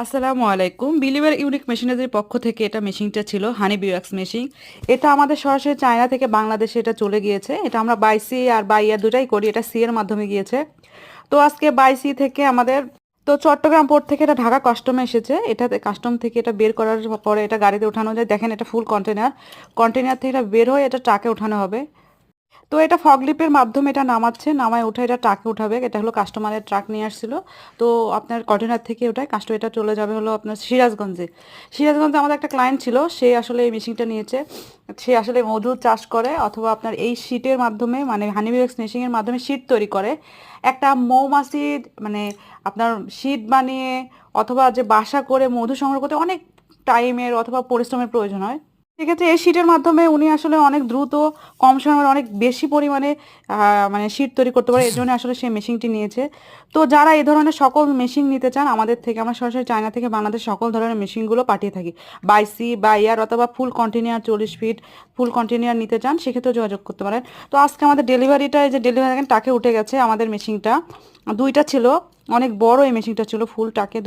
আসসালামু আলাইকুম। Believer unique মেশিনারির পক্ষ থেকে এটা মেশিনটা ছিল হানি বিওয়াক্স মেশিন। এটা আমাদের সরাসরি চায়না থেকে বাংলাদেশে এটা চলে গিয়েছে। এটা আমরা বাই সি আর বাই এয়ার দুটাই করি। এটা সি এর মাধ্যমে গিয়েছে। তো আজকে বাই সি থেকে আমাদের চট্টগ্রাম পোর্ট থেকে এটা ঢাকা কাস্টমে এসেছে। এটাতে কাস্টম থেকে এটা বের করার পরে এটা গাড়িতে ওঠানো যায়। দেখেন এটা ফুল কন্টেনার। কন্টেনার থেকে এটা বের হয়ে এটা ট্রাকে ওঠানো হবে। তো এটা ফগলিপের মাধ্যমে এটা নামাচ্ছে, নামায় উঠে এটা ট্রাকে উঠাবে। এটা হলো কাস্টমারের ট্রাক নিয়ে আসছিল। তো আপনার কন্টেনার থেকে ওঠায় কাস্টমার এটা চলে যাবে হলো আপনার সিরাজগঞ্জে। সিরাজগঞ্জে আমাদের একটা ক্লায়েন্ট ছিল, সে আসলে এই মেশিনটা নিয়েছে। সে আসলে মধু চাষ করে অথবা আপনার এই শীটের মাধ্যমে মানে হানিবিক্স মেশিনের মাধ্যমে শীট তৈরি করে। একটা মৌমাছি মানে আপনার শীট বানিয়ে অথবা যে বাসা করে মধু সংগ্রহ করতে অনেক টাইমের অথবা পরিশ্রমের প্রয়োজন হয়। সেক্ষেত্রে এই শীটের মাধ্যমে উনি আসলে অনেক দ্রুত কম সময়ে অনেক বেশি পরিমাণে মানে শীট তৈরি করতে পারে। এর জন্য আসলে সে মেশিনটি নিয়েছে। তো যারা এই ধরনের সকল মেশিন নিতে চান আমাদের থেকে, আমরা সরাসরি চায়না থেকে বাংলাদেশ সকল ধরনের মেশিনগুলো পাঠিয়ে থাকি। বাই সি বাই এয়ার অথবা ফুল কন্টেনার 40 ফিট ফুল কন্টেনার নিতে চান সেক্ষেত্রেও যোগাযোগ করতে পারেন। তো আজকে আমাদের ডেলিভারিটা এই যে ডেলিভারি টাকে উঠে গেছে আমাদের মেশিনটা। দুইটা ছিল, অনেক বড় এই মেশিনটা ছিল ফুল টাকে।